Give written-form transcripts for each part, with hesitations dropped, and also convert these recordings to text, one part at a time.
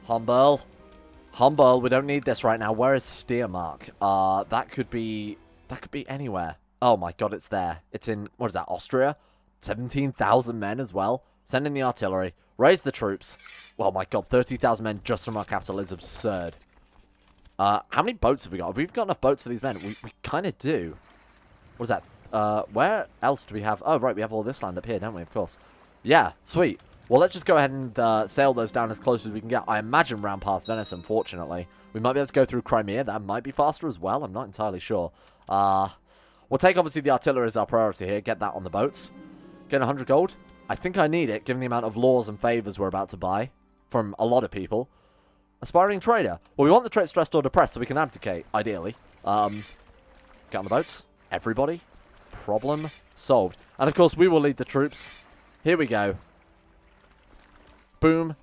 Humble. Humble, we don't need this right now. Where is Steiermark? That could be anywhere. Oh my god, it's there. It's in, what is that, Austria? 17,000 men as well. Send in the artillery. Raise the troops. Oh my god, 30,000 men just from our capital is absurd. How many boats have we got? Have we got enough boats for these men? We kind of do. What is that? Where else do we have? Oh, right, we have all this land up here, don't we? Of course. Yeah, sweet. Well, let's just go ahead and sail those down as close as we can get. I imagine round past Venice, unfortunately. We might be able to go through Crimea. That might be faster as well. I'm not entirely sure. We'll take, obviously, the artillery as our priority here. Get that on the boats. Get 100 gold. I think I need it, given the amount of laws and favors we're about to buy from a lot of people. Aspiring trader. Well, we want the trait stressed or depressed so we can abdicate, ideally. Get on the boats. Everybody. Problem solved. And, of course, we will lead the troops. Here we go. Boom.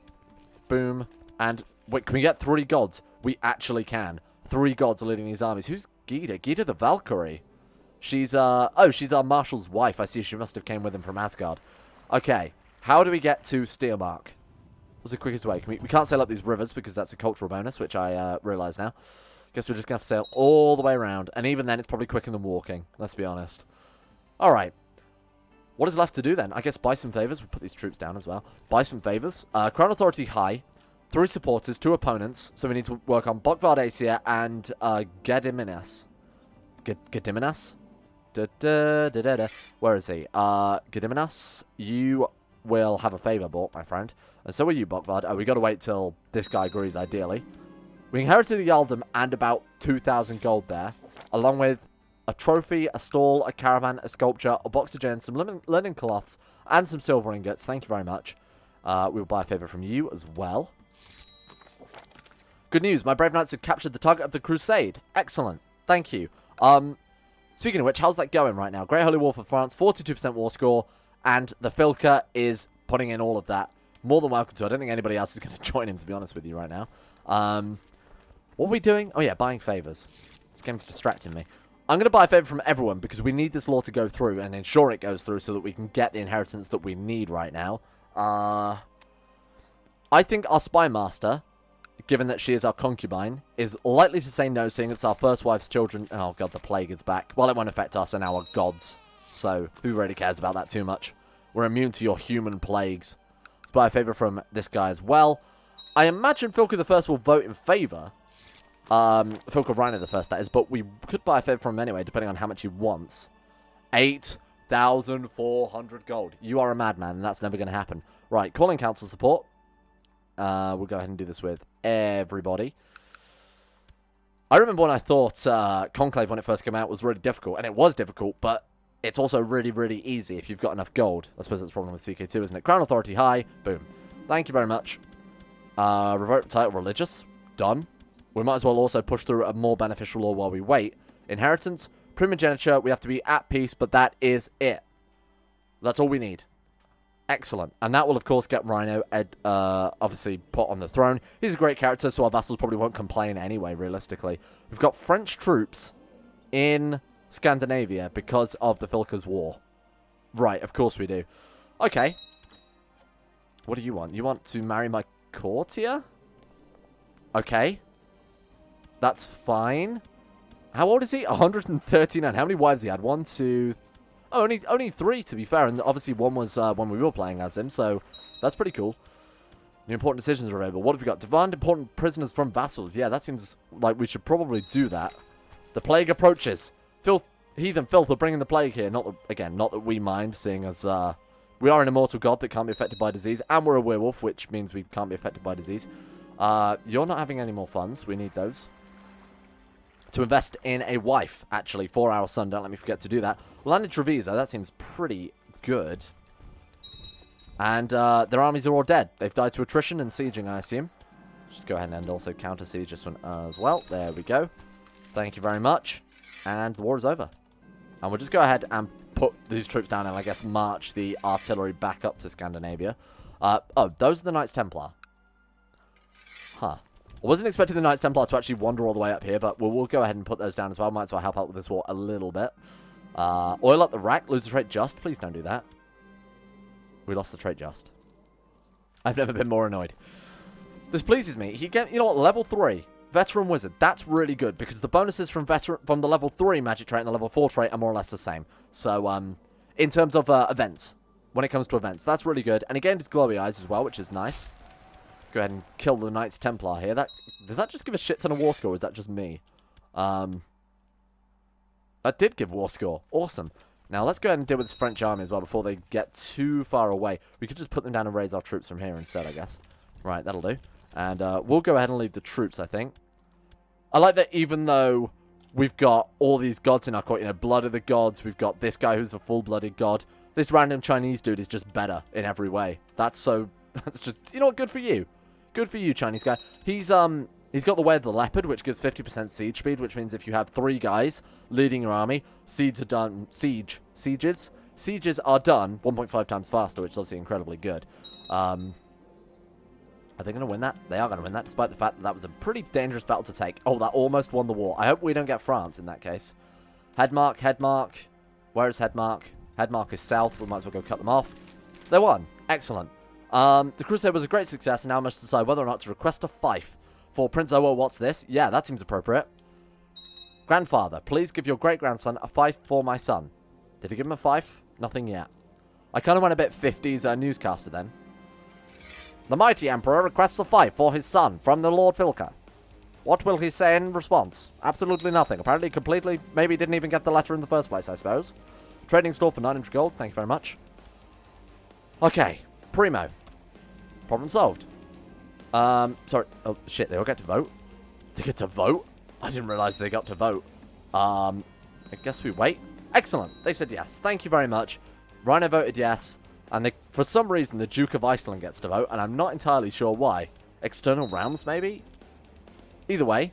Boom. And, wait, can we get 3 gods? We actually can. 3 gods are leading these armies. Who's Gita? Gita the Valkyrie. She's, oh, she's our marshal's wife. I see she must have came with him from Asgard. Okay. How do we get to Steiermark? What's the quickest way? We can't sail up these rivers because that's a cultural bonus, which I realise now. Guess we're just going to have to sail all the way around. And even then, it's probably quicker than walking. Let's be honest. Alright. What is left to do then? I guess buy some favors. We'll put these troops down as well. Buy some favors. Crown Authority high. 3 supporters, 2 opponents. So we need to work on Bogvard Asia and Gediminas. Gediminas? Where is he? Gediminas, you will have a favor bought, my friend. And so will you, Bogvard. Oh, we got to wait till this guy agrees, ideally. We inherited the Yaldom and about 2,000 gold there, along with a trophy, a stall, a caravan, a sculpture, a box of gems, some linen cloths, and some silver ingots. Thank you very much. We'll buy a favor from you as well. Good news, my brave knights have captured the target of the Crusade. Excellent. Thank you. Speaking of which, how's that going right now? Great Holy War for France, 42% war score, and the Filka is putting in all of that. More than welcome to. I don't think anybody else is going to join him, to be honest with you, right now. What are we doing? Oh, yeah, buying favors. This game's distracting me. I'm going to buy a favor from everyone because we need this law to go through and ensure it goes through so that we can get the inheritance that we need right now. I think our spy master, given that she is our concubine, is likely to say no, seeing it's our first wife's children. Oh, God, the plague is back. Well, it won't affect us and our gods. So, who really cares about that too much? We're immune to your human plagues. Let's buy a favor from this guy as well. I imagine Filka the First will vote in favor. Filka Rhino the First, that is. But we could buy a favor from him anyway, depending on how much he wants. 8,400 gold. You are a madman, and that's never going to happen. Right, calling council support. We'll go ahead and do this with everybody. I remember when I thought Conclave, when it first came out, was really difficult. And it was difficult, but it's also really, really easy if you've got enough gold. I suppose that's the problem with CK2, isn't it? Crown Authority high. Boom. Thank you very much. Revoke title religious. Done. We might as well also push through a more beneficial law while we wait. Inheritance. Primogeniture. We have to be at peace, but that is it. That's all we need. Excellent. And that will, of course, get Rhino obviously put on the throne. He's a great character, so our vassals probably won't complain anyway, realistically. We've got French troops in Scandinavia because of the Filka's War. Right, of course we do. Okay. What do you want? You want to marry my courtier? Okay. That's fine. How old is he? 139. How many wives he had? 1, 2... Oh, only 3, to be fair, and obviously one was when we were playing as him, so that's pretty cool. The important decisions are available. What have we got? Demand important prisoners from vassals. Yeah, that seems like we should probably do that. The plague approaches. Heathen filth are bringing the plague here. Not that we mind, seeing as we are an immortal god that can't be affected by disease, and we're a werewolf, which means we can't be affected by disease. You're not having any more funds. We need those. To invest in a wife, actually, for our son. Don't let me forget to do that. Land in Treviso, that seems pretty good. And their armies are all dead. They've died to attrition and sieging, I assume. Just go ahead and also counter-siege this one as well. There we go. Thank you very much. And the war is over. And we'll just go ahead and put these troops down and, I guess, march the artillery back up to Scandinavia. Oh, those are the Knights Templar. Huh. I wasn't expecting the Knights Templar to actually wander all the way up here, but we'll go ahead and put those down as well. Might as well help out with this war a little bit. Oil up the rack, lose the trait just. Please don't do that. We lost the trait just. I've never been more annoyed. This pleases me. He get, you know what, level 3. Veteran Wizard. That's really good, because the bonuses from the level 3 magic trait and the level 4 trait are more or less the same. So, in terms of events, when it comes to events, that's really good. And he gained his glowy eyes as well, which is nice. Go ahead and kill the Knights Templar here. Did that just give a shit ton of war score, or is that just me? That did give war score. Awesome. Now, let's go ahead and deal with this French army as well before they get too far away. We could just put them down and raise our troops from here instead, I guess. Right, that'll do. And we'll go ahead and leave the troops, I think. I like that even though we've got all these gods in our court, you know, Blood of the Gods, we've got this guy who's a full-blooded god. This random Chinese dude is just better in every way. That's just, you know what, good for you. Good for you, Chinese guy. He's got the Way of the Leopard, which gives 50% siege speed, which means if you have 3 guys leading your army, sieges are done 1.5 times faster, which is obviously incredibly good. Are they going to win that? They are going to win that, despite the fact that that was a pretty dangerous battle to take. Oh, that almost won the war. I hope we don't get France in that case. Headmark, Headmark. Where is Headmark? Headmark is south. We might as well go cut them off. They won. Excellent. The Crusade was a great success, and now I must decide whether or not to request a fief. For Prince Owo, what's this? Yeah, that seems appropriate. Grandfather, please give your great-grandson a fief for my son. Did he give him a fief? Nothing yet. I kind of went a bit 50s newscaster then. The mighty Emperor requests a fief for his son from the Lord Filka. What will he say in response? Absolutely nothing. Apparently completely, maybe didn't even get the letter in the first place, I suppose. Trading store for 900 gold. Thank you very much. Okay. Primo. Problem solved. Sorry. Oh, shit. They all get to vote? They get to vote? I didn't realize they got to vote. I guess we wait. Excellent. They said yes. Thank you very much. Rhino voted yes. And for some reason, the Duke of Iceland gets to vote, and I'm not entirely sure why. External realms, maybe? Either way.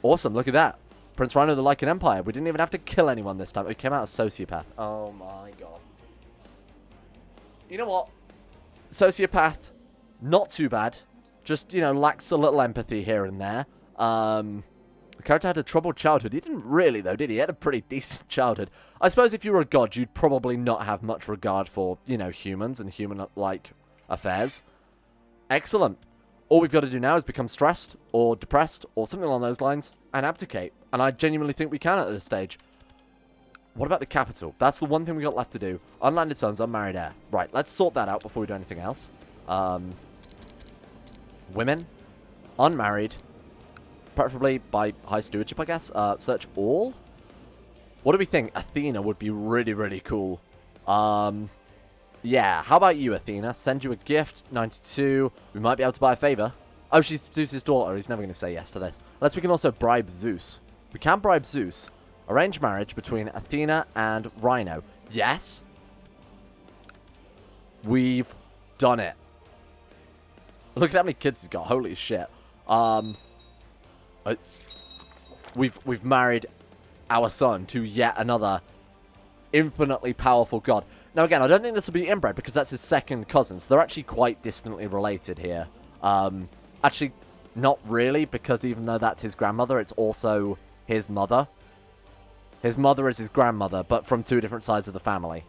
Awesome. Look at that. Prince Rhino of the Lycan Empire. We didn't even have to kill anyone this time. We came out as sociopath. Oh my god. You know what? Sociopath, not too bad. Just, you know, lacks a little empathy here and there. The character had a troubled childhood. He didn't really, though, did he? He had a pretty decent childhood. I suppose if you were a god, you'd probably not have much regard for, you know, humans and human-like affairs. Excellent. All we've got to do now is become stressed or depressed or something along those lines and abdicate. And I genuinely think we can at this stage. What about the capital? That's the one thing we got left to do. Unlanded sons, unmarried heir. Right, let's sort that out before we do anything else. Women, unmarried, preferably by high stewardship, I guess. Search all. What do we think? Athena would be really, really cool. Yeah, how about you, Athena? Send you a gift, 92. We might be able to buy a favor. Oh, she's Zeus's daughter. He's never going to say yes to this. Unless we can also bribe Zeus. We can bribe Zeus. Arrange marriage between Athena and Rhino. Yes. We've done it. Look at how many kids he's got. Holy shit. We've married our son to yet another infinitely powerful god. Now again, I don't think this will be inbred because that's his second cousin. So they're actually quite distantly related here. Actually, not really, because even though that's his grandmother, it's also his mother. His mother is his grandmother, but from 2 different sides of the family.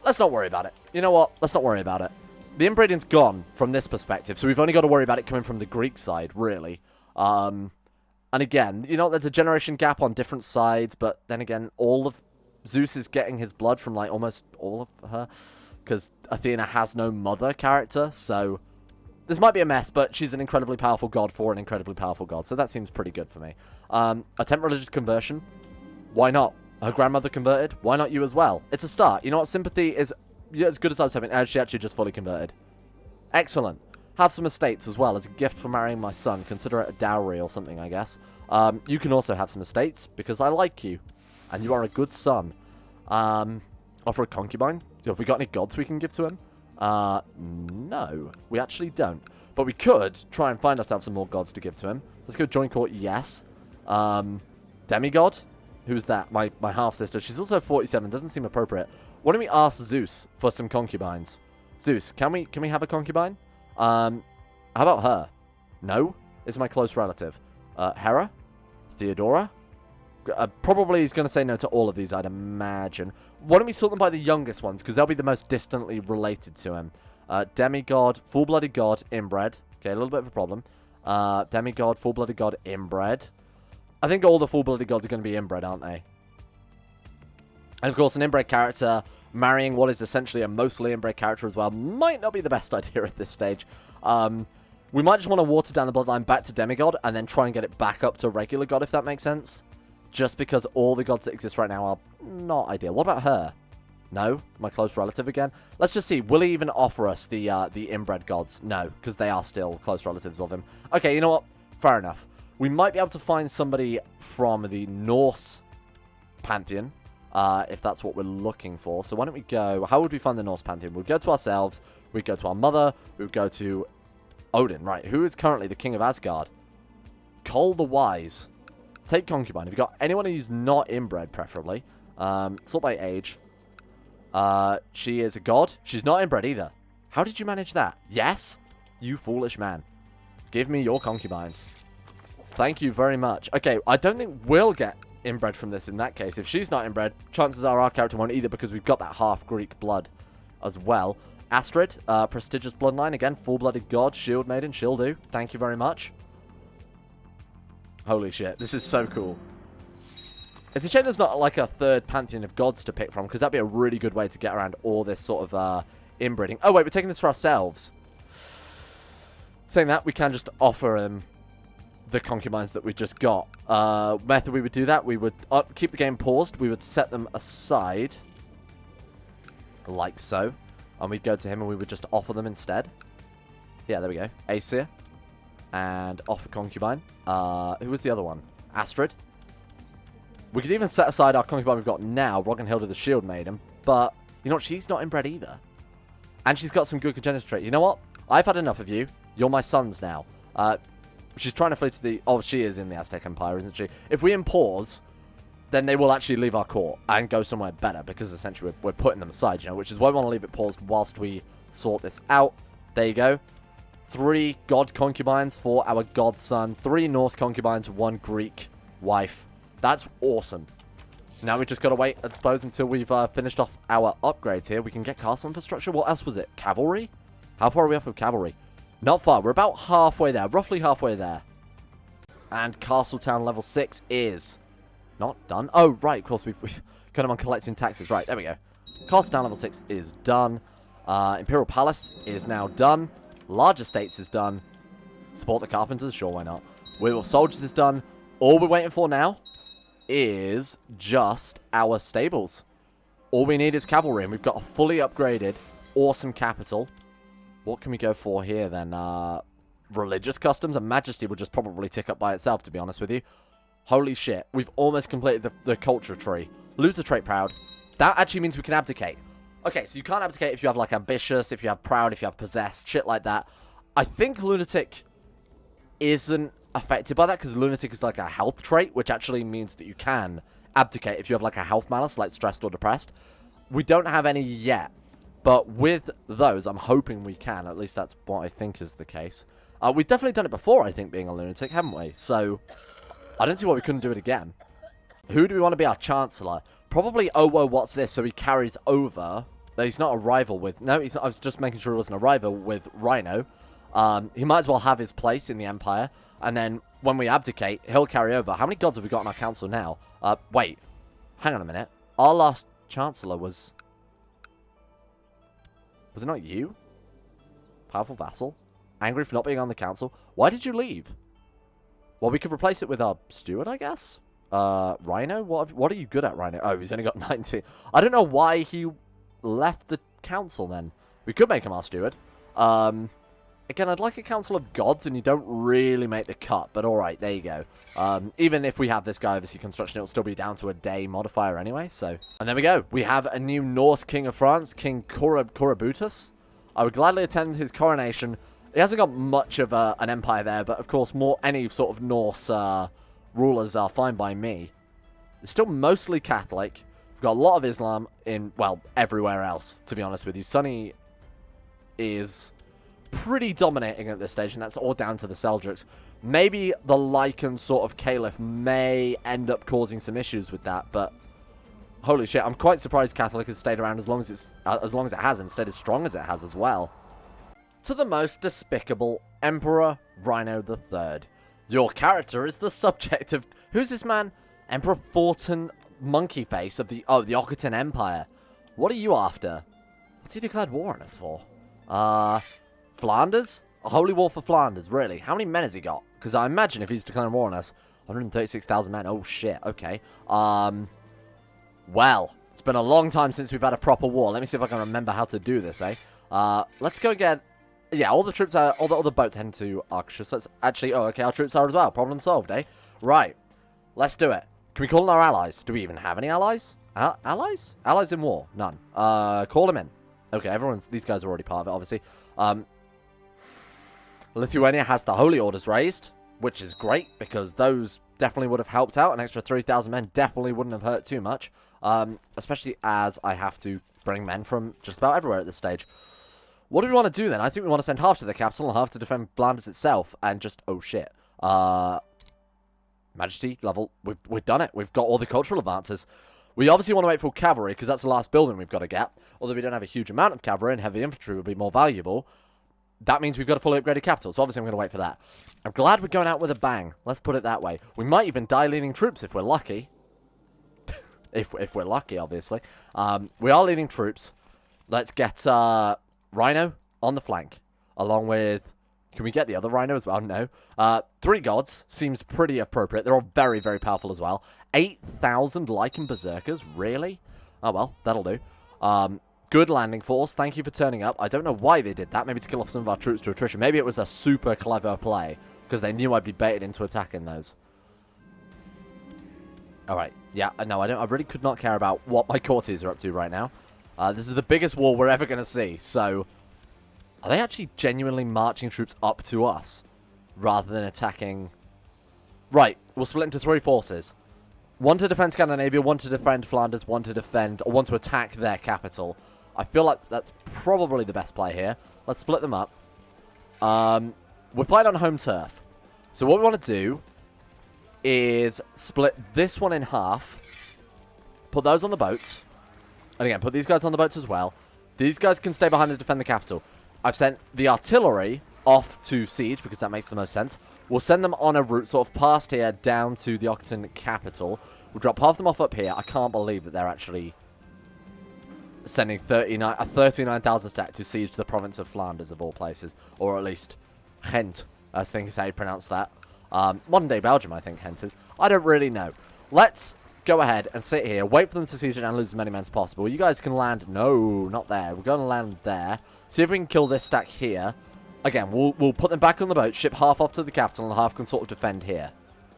Let's not worry about it. You know what? Let's not worry about it. The inbreeding's gone from this perspective, so we've only got to worry about it coming from the Greek side, really. And again, you know, there's a generation gap on different sides, but then again, all of Zeus is getting his blood from, like, almost all of her, because Athena has no mother character, so this might be a mess, but she's an incredibly powerful god for an incredibly powerful god, so that seems pretty good for me. Attempt religious conversion. Why not? Her grandmother converted. Why not you as well? It's a start. You know what? Sympathy is as good as I was hoping. She actually just fully converted. Excellent. Have some estates as well as a gift for marrying my son. Consider it a dowry or something, I guess. You can also have some estates because I like you. And you are a good son. Offer a concubine. So have we got any gods we can give to him? No. We actually don't. But we could try and find ourselves some more gods to give to him. Let's go join court, yes. Demigod? Who's that? My half-sister. She's also 47. Doesn't seem appropriate. Why don't we ask Zeus for some concubines? Zeus, can we have a concubine? How about her? No? Is my close relative. Hera? Theodora? Probably he's going to say no to all of these, I'd imagine. Why don't we sort them by the youngest ones, because they'll be the most distantly related to him. Demigod, full-blooded god, inbred. Okay, a little bit of a problem. Demigod, full-blooded god, inbred. I think all the full-blooded gods are going to be inbred, aren't they? And of course, an inbred character marrying what is essentially a mostly inbred character as well might not be the best idea at this stage. We might just want to water down the bloodline back to demigod and then try and get it back up to regular god, if that makes sense. Just because all the gods that exist right now are not ideal. What about her? No? My close relative again? Let's just see. Will he even offer us the inbred gods? No, because they are still close relatives of him. Okay, you know what? Fair enough. We might be able to find somebody from the Norse pantheon, if that's what we're looking for. So why don't we go... How would we find the Norse pantheon? We'd go to ourselves. We'd go to our mother. We'd go to Odin. Right, who is currently the king of Asgard? Cole the Wise. Take concubine. If you've got anyone who's not inbred, preferably. Sort by age. She is a god. She's not inbred either. How did you manage that? Yes? You foolish man. Give me your concubines. Thank you very much. Okay, I don't think we'll get inbred from this in that case. If she's not inbred, chances are our character won't either because we've got that half-Greek blood as well. Astrid, prestigious bloodline. Again, full-blooded god, shield maiden. She'll do. Thank you very much. Holy shit, this is so cool. It's a shame there's not like a third pantheon of gods to pick from, because that'd be a really good way to get around all this sort of inbreeding. Oh wait, we're taking this for ourselves. Saying that, we can just offer the concubines that we've just got. Method we would do that, we would keep the game paused, we would set them aside, like so, and we'd go to him and we would just offer them instead. Yeah, there we go. Aesir. And offer concubine. Who was the other one? Astrid. We could even set aside our concubine we've got now, Rognhilda the Shield Maiden, but, you know what, she's not inbred either. And she's got some good congenital trait. You know what? I've had enough of you. You're my sons now. She's trying to flee to the... Oh, she is in the Aztec Empire, isn't she? If we impose, then they will actually leave our court and go somewhere better, because essentially we're putting them aside, you know, which is why we want to leave it paused whilst we sort this out. There you go. 3 god concubines for our godson. 3 Norse concubines, 1 Greek wife. That's awesome. Now we just got to wait, I suppose, until we've finished off our upgrades here. We can get castle infrastructure. What else was it? Cavalry? How far are we off of cavalry? Not far. We're about halfway there. Roughly halfway there. And Castletown level 6 is not done. Oh, right. Of course, we've got them on collecting taxes. Right, there we go. Castletown level 6 is done. Imperial Palace is now done. Large Estates is done. Support the Carpenters? Sure, why not? Wheel of Soldiers is done. All we're waiting for now is just our stables. All we need is cavalry, and we've got a fully upgraded, awesome capital. What can we go for here, then? Religious customs and majesty will just probably tick up by itself, to be honest with you. Holy shit. We've almost completed the culture tree. Lose the trait proud. That actually means we can abdicate. Okay, so you can't abdicate if you have, like, ambitious, if you have proud, if you have possessed, shit like that. I think lunatic isn't affected by that, because lunatic is like a health trait, which actually means that you can abdicate if you have like a health malus, like stressed or depressed. We don't have any yet, but with those, I'm hoping we can. At least that's what I think is the case. We've definitely done it before, I think, being a lunatic, haven't we? So, I don't see why we couldn't do it again. Who do we want to be our Chancellor? Probably, oh, whoa, what's this? So he carries over. He's not a rival with... No, he's not, I was just making sure he wasn't a rival with Rhino. He might as well have his place in the Empire. And then, when we abdicate, he'll carry over. How many gods have we got in our council now? Wait. Hang on a minute. Our last Chancellor was... Was it not you? Powerful vassal? Angry for not being on the council? Why did you leave? Well, we could replace it with our steward, I guess? Rhino? What are you good at, Rhino? Oh, he's only got 19. I don't know why he left the council, then. We could make him our steward. Again, I'd like a council of gods, and you don't really make the cut, but alright, there you go. Even if we have this guy oversee construction, it'll still be down to a day modifier anyway, so... And there we go. We have a new Norse king of France, King Corobutus. I would gladly attend his coronation. He hasn't got much of an empire there, but of course, any sort of Norse rulers are fine by me. They're still mostly Catholic. We've got a lot of Islam in, well, everywhere else, to be honest with you. Sunni is pretty dominating at this stage, and that's all down to the Seljuks. Maybe the Lycan sort of Caliph may end up causing some issues with that, but holy shit, I'm quite surprised Catholic has stayed around as long as it has and stayed as strong as it has as well. to the most despicable Emperor Rhino III. Your character is the subject of... Who's this man? Emperor Fortin Monkeyface of the Aquisition Empire. What are you after? What's he declared war on us for? Flanders? A holy war for Flanders, really? How many men has he got? Because I imagine if he's declaring war on us, 136,000 men. Oh, shit. Okay. Well, it's been a long time since we've had a proper war. Let me see if I can remember how to do this, eh? Let's go get... Yeah, all the troops are... All the other boats heading to Arcus. Let's actually... Oh, okay, our troops are as well. Problem solved, eh? Right. Let's do it. Can we call in our allies? Do we even have any allies? Allies? Allies in war? None. Call them in. Okay, these guys are already part of it, obviously. Lithuania has the Holy Orders raised, which is great, because those definitely would have helped out. An extra 3,000 men definitely wouldn't have hurt too much. Especially as I have to bring men from just about everywhere at this stage. What do we want to do then? I think we want to send half to the capital and half to defend Flanders itself, and just... Oh, shit. Majesty level. We've done it. We've got all the cultural advances. We obviously want to wait for cavalry, because that's the last building we've got to get. Although we don't have a huge amount of cavalry, and heavy infantry would be more valuable. That means we've got a fully upgraded capital, so obviously I'm going to wait for that. I'm glad we're going out with a bang. Let's put it that way. We might even die leading troops if we're lucky. if we're lucky, obviously. We are leading troops. Let's get Rhino on the flank, along with... Can we get the other Rhino as well? No. 3 gods seems pretty appropriate. They're all very, very powerful as well. 8,000 Lycan Berserkers? Really? Oh, well, that'll do. Good landing force. Thank you for turning up. I don't know why they did that. Maybe to kill off some of our troops to attrition. Maybe it was a super clever play, because they knew I'd be baited into attacking those. Alright. Yeah, no, I really could not care about what my courtiers are up to right now. This is the biggest war we're ever going to see, so... Are they actually genuinely marching troops up to us, rather than attacking... Right, we'll split into 3 forces. 1 to defend Scandinavia, 1 to defend Flanders, 1 to defend, or 1 to attack their capital. I feel like that's probably the best play here. Let's split them up. We're playing on home turf. So what we want to do is split this one in half. Put those on the boats. And again, put these guys on the boats as well. These guys can stay behind and defend the capital. I've sent the artillery off to siege, because that makes the most sense. We'll send them on a route sort of past here down to the Aquisition capital. We'll drop half them off up here. I can't believe that they're actually sending 39,000 stack to siege the province of Flanders, of all places. Or at least Ghent, I think is how you pronounce that. Modern day Belgium, I think Ghent is. I don't really know. Let's go ahead and sit here, wait for them to siege it and lose as many men as possible. You guys can land... No, not there. We're going to land there. See if we can kill this stack here. Again, we'll put them back on the boat, ship half off to the capital, and half can sort of defend here.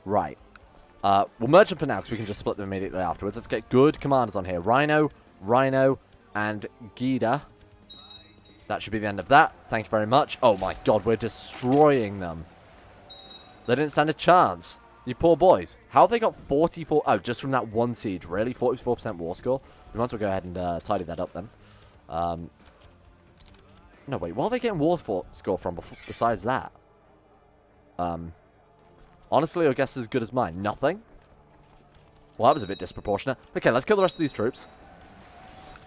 Right. We'll merge them for now, because we can just split them immediately afterwards. Let's get good commanders on here. Rhino, and Gida. That should be the end of that. Thank you very much. Oh my god, we're destroying them. They didn't stand a chance. You poor boys. How have they got 44... Oh, just from that one siege, really? 44% war score? We might as well go ahead and tidy that up then. No, wait, what are they getting war score from besides that? Honestly, I guess as good as mine. Nothing? Well, that was a bit disproportionate. Okay, let's kill the rest of these troops.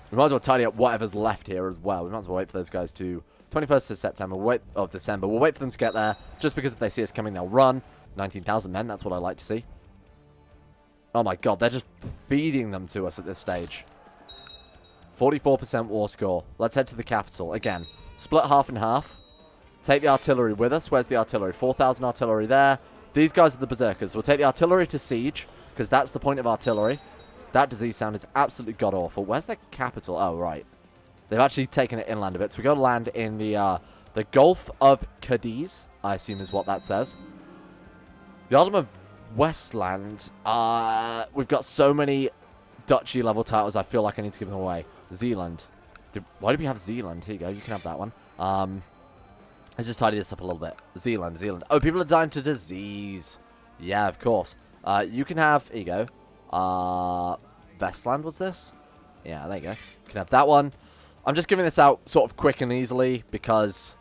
We might as well tidy up whatever's left here as well. We might as well wait for those guys to... 21st of September, December. We'll wait for them to get there, just because if they see us coming, they'll run. 19,000 men, that's what I like to see. Oh my god, they're just feeding them to us at this stage. 44% war score. Let's head to the capital. Again, split half and half. Take the artillery with us. Where's the artillery? 4,000 artillery there. These guys are the berserkers. We'll take the artillery to siege, because that's the point of artillery. That disease sound is absolutely god-awful. Where's the capital? Oh, right. They've actually taken it inland a bit. So we got to land in the Gulf of Cadiz, I assume is what that says. The Isle of Westland. We've got so many duchy-level titles, I feel like I need to give them away. Zealand. Why do we have Zealand? Here you go. You can have that one. Let's just tidy this up a little bit. Zealand. Oh, people are dying to disease. Yeah, of course. You can have... Here you go. Vestland was this? Yeah, there you go. You can have that one. I'm just giving this out sort of quick and easily because,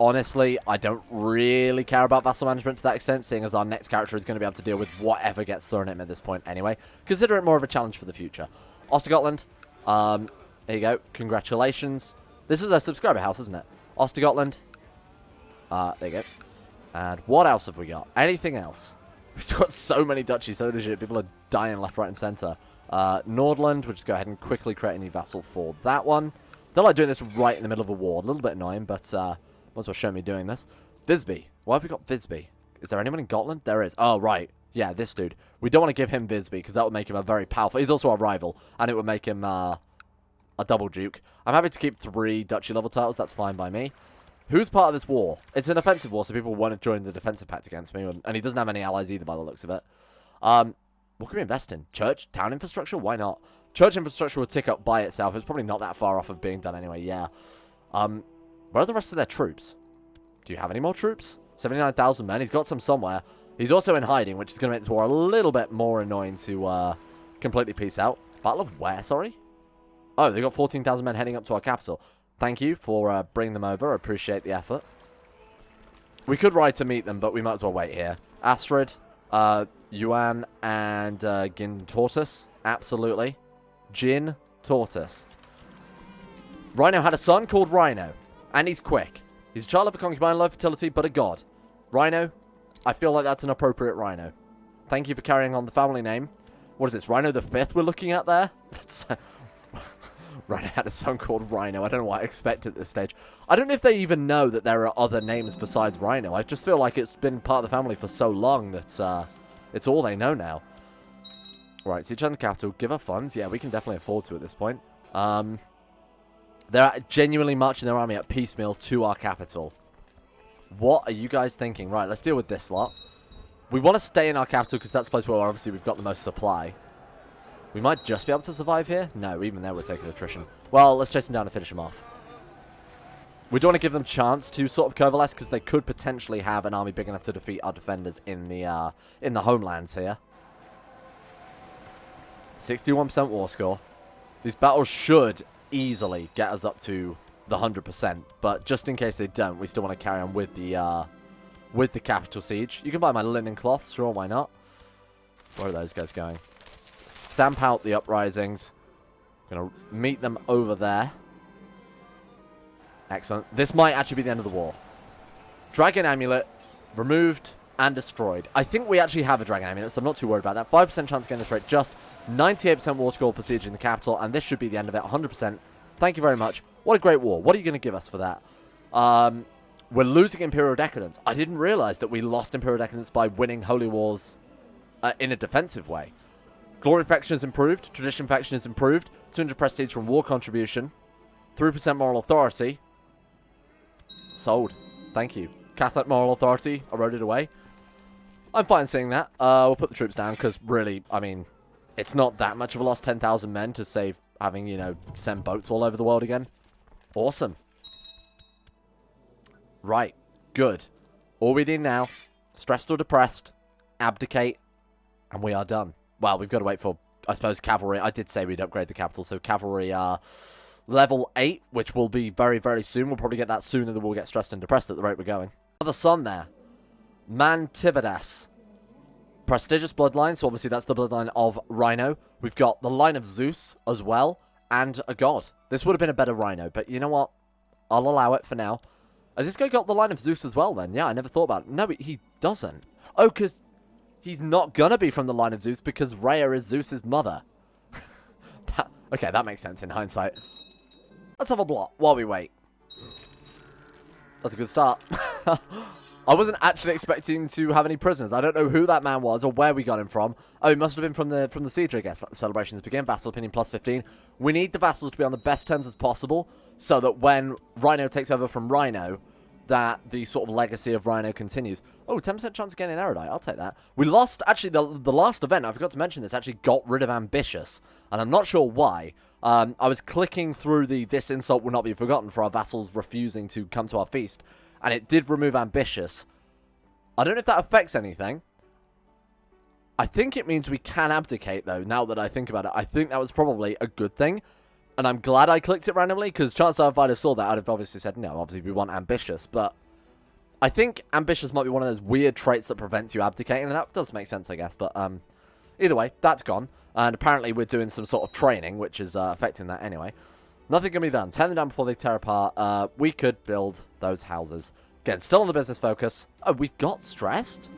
honestly, I don't really care about vassal management to that extent, seeing as our next character is going to be able to deal with whatever gets thrown at him at this point anyway. Consider it more of a challenge for the future. Ostigotland. There you go. Congratulations. This is a subscriber house, isn't it? Ostigotland. There you go. And what else have we got? Anything else? We've got so many duchies, so legit. People are dying left, right, and centre. Nordland, we'll just go ahead and quickly create a new vassal for that one. Don't like doing this right in the middle of a war. A little bit annoying, but might as well show me doing this. Visby. Why have we got Visby? Is there anyone in Gotland? There is. Oh, right. Yeah, this dude. We don't want to give him Visby, because that would make him a very powerful... He's also our rival, and it would make him a double duke. I'm happy to keep 3 duchy level titles. That's fine by me. Who's part of this war? It's an offensive war, so people want to join the defensive pact against me, and he doesn't have any allies either by the looks of it. What can we invest in? Church? Town infrastructure? Why not? Church infrastructure will tick up by itself. It's probably not that far off of being done anyway, yeah. Where are the rest of their troops? Do you have any more troops? 79,000 men. He's got some somewhere. He's also in hiding, which is going to make this war a little bit more annoying to completely peace out. Battle of where, sorry? Oh, they've got 14,000 men heading up to our capital. Thank you for bringing them over. I appreciate the effort. We could ride to meet them, but we might as well wait here. Astrid, Yuan, and Gin Tortoise. Absolutely. Gin Tortoise. Rhino had a son called Rhino, and he's quick. He's a child of a concubine, low fertility, but a god. Rhino, I feel like that's an appropriate Rhino. Thank you for carrying on the family name. What is this, Rhino the 5th we're looking at there? That's... Rhino had a son called Rhino. I don't know what I expect at this stage. I don't know if they even know that there are other names besides Rhino. I just feel like it's been part of the family for so long that it's all they know now. Right, siege on the capital. Give her funds. Yeah, we can definitely afford to at this point. They're genuinely marching their army at piecemeal to our capital. What are you guys thinking? Right, let's deal with this lot. We want to stay in our capital because that's the place where obviously we've got the most supply. We might just be able to survive here. No, even there we're taking attrition. Well, let's chase them down and finish them off. We don't want to give them a chance to sort of coalesce because they could potentially have an army big enough to defeat our defenders in the homelands here. 61% war score. These battles should easily get us up to the 100%, but just in case they don't, we still want to carry on with the capital siege. You can buy my linen cloths, sure, why not? Where are those guys going? Stamp out the uprisings. Gonna meet them over there. Excellent. This might actually be the end of the war. Dragon amulet removed and destroyed. I think we actually have a dragon amulet, so I'm not too worried about that. 5% chance of getting this right. Just 98% war score for siege in the capital, and this should be the end of it. 100%. Thank you very much. What a great war. What are you going to give us for that? We're losing Imperial Decadence. I didn't realize that we lost Imperial Decadence by winning Holy Wars in a defensive way. Glory faction is improved. Tradition faction is improved. 200 prestige from war contribution. 3% moral authority. Sold. Thank you. Catholic moral authority. I wrote it away. I'm fine seeing that. We'll put the troops down because really, I mean, it's not that much of a loss. 10,000 men to save having, you know, send boats all over the world again. Awesome. Right. Good. All we need now, stressed or depressed, abdicate, and we are done. Well, we've got to wait for, I suppose, cavalry. I did say we'd upgrade the capital, so cavalry level 8, which will be very, very soon. We'll probably get that sooner than we'll get stressed and depressed at the rate we're going. Another son there. Mantividas. Prestigious bloodline, so obviously that's the bloodline of Rhino. We've got the line of Zeus as well, and a god. This would have been a better Rhino, but you know what? I'll allow it for now. Has this guy got the line of Zeus as well then? Yeah, I never thought about it. No, he doesn't. Oh, because he's not going to be from the line of Zeus because Rhea is Zeus's mother. Okay, that makes sense in hindsight. Let's have a blot while we wait. That's a good start. I wasn't actually expecting to have any prisoners. I don't know who that man was or where we got him from. Oh, he must have been from the siege, I guess. Let the celebrations begin. Vassal opinion plus 15. We need the vassals to be on the best terms as possible so that when Rhino takes over from Rhino, that the sort of legacy of Rhino continues. Oh, 10% chance of getting erudite. I'll take that. We lost, actually, the last event, I forgot to mention this, actually got rid of ambitious. And I'm not sure why. I was clicking through the this insult will not be forgotten for our vassals refusing to come to our feast. And it did remove ambitious. I don't know if that affects anything. I think it means we can abdicate, though, now that I think about it. I think that was probably a good thing. And I'm glad I clicked it randomly, because chances are if I'd have saw that, I'd have obviously said, no, obviously we want ambitious. But I think ambitious might be one of those weird traits that prevents you abdicating. And that does make sense, I guess. But either way, that's gone. And apparently we're doing some sort of training, which is affecting that anyway. Nothing can be done. Tear them down before they tear apart. We could build those houses. Again, still on the business focus. Oh, we got stressed?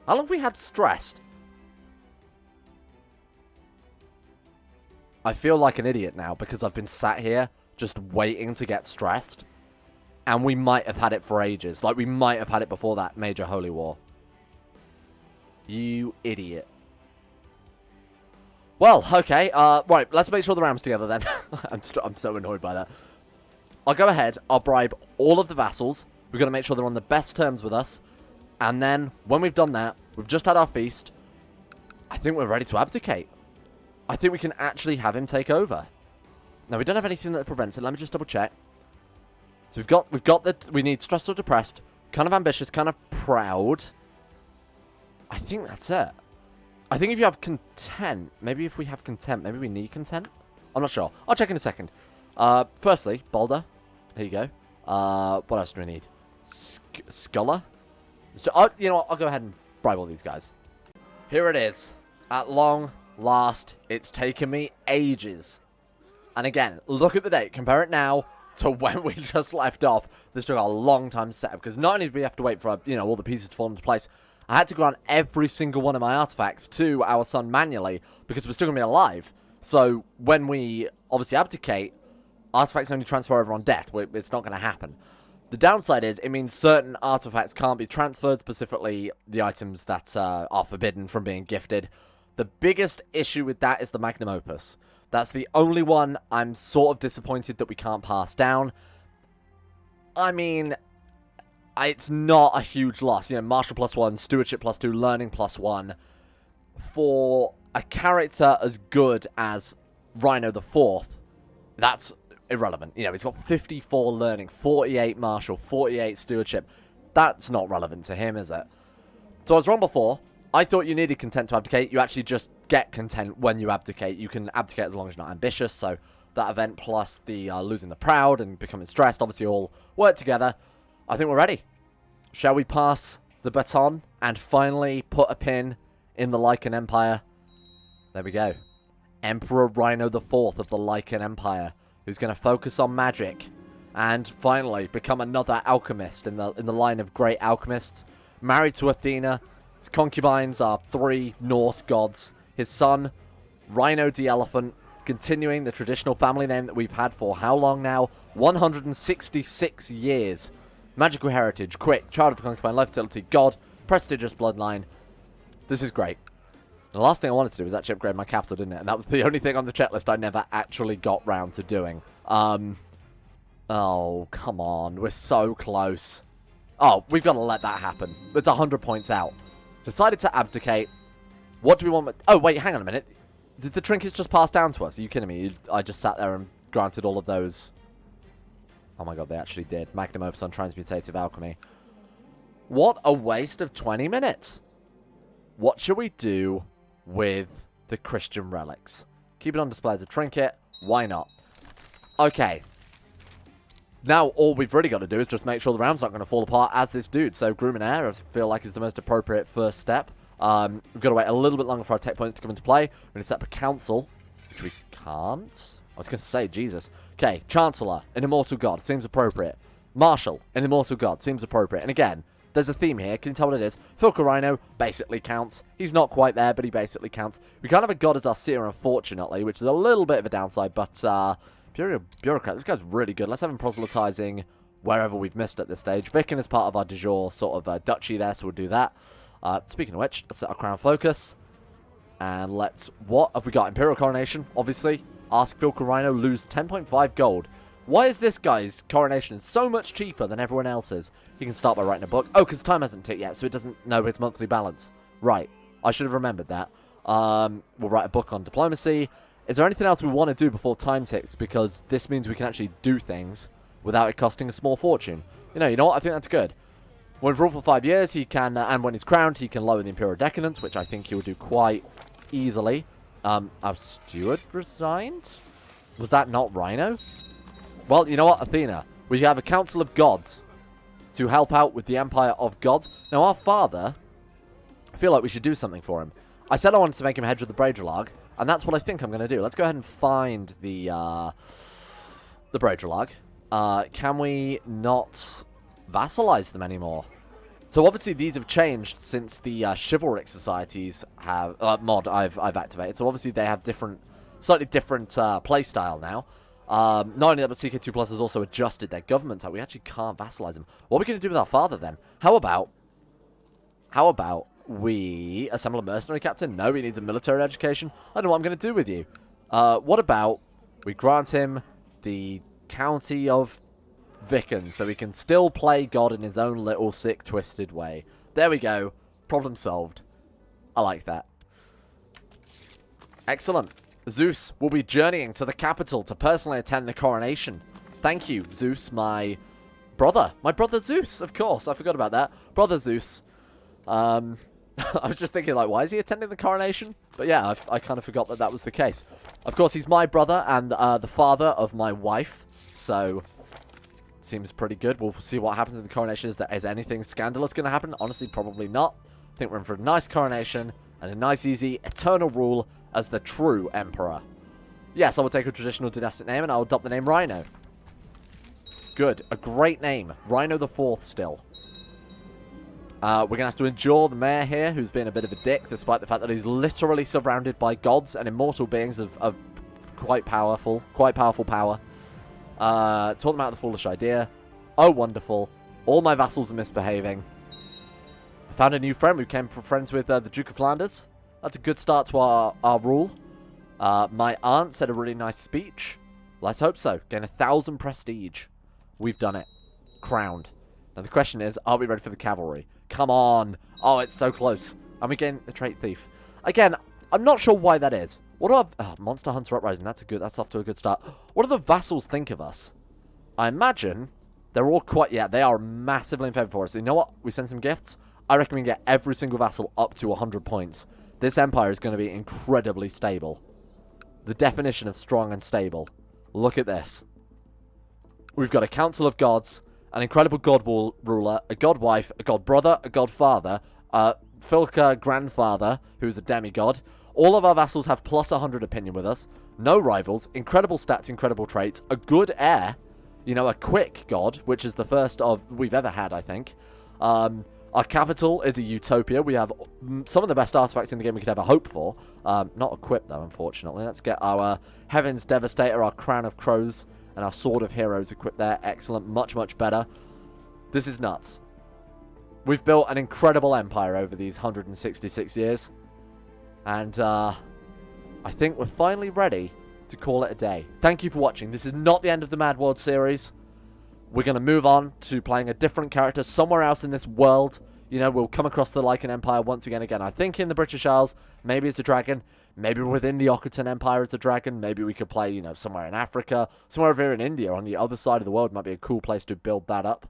How long have we had stressed? I feel like an idiot now because I've been sat here just waiting to get stressed. And we might have had it for ages. Like, we might have had it before that major holy war. You idiot. Well, okay. Right, let's make sure the ram's together then. I'm so annoyed by that. I'll go ahead. I'll bribe all of the vassals. We've got to make sure they're on the best terms with us. And then, when we've done that, we've just had our feast. I think we're ready to abdicate. I think we can actually have him take over. Now, we don't have anything that prevents it. Let me just double check. So we've got that. We need stressed or depressed, kind of ambitious, kind of proud. I think that's it. I think if you have content, maybe if we have content, maybe we need content. I'm not sure. I'll check in a second. Firstly, Boulder. There you go. What else do we need? Scholar. You know what? I'll go ahead and bribe all these guys. Here it is. At long last, it's taken me ages. And again, look at the date. Compare it now to when we just left off. This took a long time to set up, because not only did we have to wait for, you know, all the pieces to fall into place, I had to grant every single one of my artifacts to our son manually, because we're still going to be alive. So, when we obviously abdicate, artifacts only transfer over on death. It's not going to happen. The downside is, it means certain artifacts can't be transferred, specifically the items that are forbidden from being gifted. The biggest issue with that is the Magnum Opus. That's the only one I'm sort of disappointed that we can't pass down. I mean, it's not a huge loss. You know, Martial +1, Stewardship +2, Learning +1. For a character as good as Rhino the 4th, that's irrelevant. You know, he's got 54 Learning, 48 Martial, 48 Stewardship. That's not relevant to him, is it? So I was wrong before. I thought you needed content to abdicate. You actually just get content when you abdicate. You can abdicate as long as you're not ambitious. So that event plus the losing the proud and becoming stressed obviously all work together. I think we're ready. Shall we pass the baton and finally put a pin in the Lycan Empire? There we go. Emperor Rhino the 4th of the Lycan Empire, who's going to focus on magic and finally become another alchemist in the line of great alchemists. Married to Athena. His concubines are 3 Norse gods. His son, Rhino the Elephant, continuing the traditional family name that we've had for how long now? 166 years. Magical heritage, quick, child of a concubine, life fertility, god, prestigious bloodline. This is great. The last thing I wanted to do was actually upgrade my capital, didn't it? And that was the only thing on the checklist I never actually got round to doing. Oh, come on. We're so close. Oh, we've got to let that happen. It's 100 points out. Decided to abdicate. What do we want? Oh, wait, hang on a minute. Did the trinkets just pass down to us? Are you kidding me? I just sat there and granted all of those. Oh my god, they actually did. Magnum Opus on Transmutative Alchemy. What a waste of 20 minutes. What should we do with the Christian relics? Keep it on display as a trinket. Why not? Okay. Now, all we've really got to do is just make sure the ram's not going to fall apart as this dude. So, Groom and Air, I feel like, is the most appropriate first step. We've got to wait a little bit longer for our tech points to come into play. We're going to set up a council, which we can't. I was going to say, Jesus. Okay, Chancellor, an immortal god, seems appropriate. Marshal, an immortal god, seems appropriate. And again, there's a theme here. Can you tell what it is? Filka Rhino basically counts. He's not quite there, but he basically counts. We can't have a god as our seer, unfortunately, which is a little bit of a downside, but Bureaucrat, this guy's really good. Let's have him proselytizing wherever we've missed at this stage. Vicken is part of our de jure sort of duchy there, so we'll do that. Speaking of which, let's set our crown focus. And let's... What have we got? Imperial coronation, obviously. Ask Filka Rhino, lose 10.5 gold. Why is this guy's coronation so much cheaper than everyone else's? He can start by writing a book. Oh, because time hasn't ticked yet, so it doesn't know his monthly balance. Right. I should have remembered that. We'll write a book on diplomacy. Is there anything else we want to do before time ticks? Because this means we can actually do things without it costing a small fortune. You know what? I think that's good. When he's ruled for 5 years, he can, and when he's crowned, he can lower the Imperial Decadence, which I think he will do quite easily. Our steward resigned? Was that not Rhino? Well, you know what, Athena? We have a council of gods to help out with the Empire of Gods. Now, our father, I feel like we should do something for him. I said I wanted to make him hedge with the Braidrolag, and that's what I think I'm going to do. Let's go ahead and find the Braidrolag. can we not vassalize them anymore? So obviously these have changed since the chivalric societies have mod I've activated. So obviously they have slightly different playstyle now. Not only that, but CK2 Plus has also adjusted their government type. We actually can't vassalize them. What are we going to do with our father then? How about we assemble a mercenary captain? No, he needs a military education. I don't know what I'm going to do with you. What about we grant him the county of Vicken, so he can still play God in his own little sick, twisted way. There we go. Problem solved. I like that. Excellent. Zeus will be journeying to the capital to personally attend the coronation. Thank you, Zeus, my brother. My brother Zeus, of course. I forgot about that. Brother Zeus. I was just thinking, like, why is he attending the coronation? But yeah, I kind of forgot that that was the case. Of course, he's my brother and the father of my wife, so seems pretty good. We'll see what happens in the coronation. Is anything scandalous going to happen? Honestly, probably not. I think we're in for a nice coronation and a nice, easy, eternal rule as the true emperor. Yes, I will take a traditional dynastic name and I'll adopt the name Rhino. Good. A great name. Rhino the Fourth still. We're going to have to endure the mayor here, who's been a bit of a dick, despite the fact that he's literally surrounded by gods and immortal beings of quite powerful power. Taught them out the foolish idea. Oh, wonderful. All my vassals are misbehaving. I found a new friend. We became friends with the Duke of Flanders. That's a good start to our rule. My aunt said a really nice speech. Let's hope so. Gain 1,000 prestige. We've done it. Crowned. Now the question is, are we ready for the cavalry? Come on. Oh, it's so close. And we gain a trait thief. Again, I'm not sure why that is. What do our... Monster Hunter Uprising. That's off to a good start. What do the vassals think of us? I imagine they're all quite... Yeah, they are massively in favor for us. You know what? We send some gifts. I reckon we can get every single vassal up to 100 points. This empire is going to be incredibly stable. The definition of strong and stable. Look at this. We've got a council of gods, an incredible god ruler, a god wife, a god brother, a god father, a Filka grandfather, who's a demigod. All of our vassals have plus 100 opinion with us. No rivals, incredible stats, incredible traits, a good heir, you know, a quick god, which is the first of we've ever had, I think. Our capital is a utopia. We have some of the best artifacts in the game we could ever hope for. Not equipped, though, unfortunately. Let's get our Heaven's Devastator, our Crown of Crows, and our Sword of Heroes equipped there. Excellent. Much, much better. This is nuts. We've built an incredible empire over these 166 years. And I think we're finally ready to call it a day. Thank you for watching. This is not the end of the Mad World series. We're going to move on to playing a different character somewhere else in this world. You know, we'll come across the Lycan Empire once again. I think in the British Isles, maybe it's a dragon. Maybe within the Aquisition Empire it's a dragon. Maybe we could play, you know, somewhere in Africa. Somewhere over here in India on the other side of the world might be a cool place to build that up.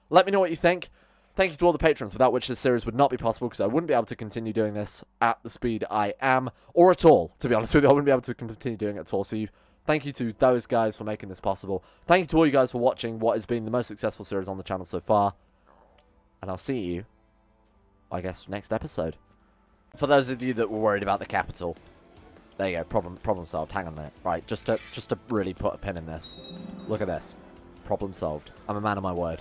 Let me know what you think. Thank you to all the patrons, without which this series would not be possible, because I wouldn't be able to continue doing this at the speed I am, or at all, to be honest with you. I wouldn't be able to continue doing it at all. So thank you to those guys for making this possible. Thank you to all you guys for watching what has been the most successful series on the channel so far. And I'll see you, I guess, next episode. For those of you that were worried about the capital, there you go, problem solved. Hang on a minute. Right, just to really put a pin in this. Look at this. Problem solved. I'm a man of my word.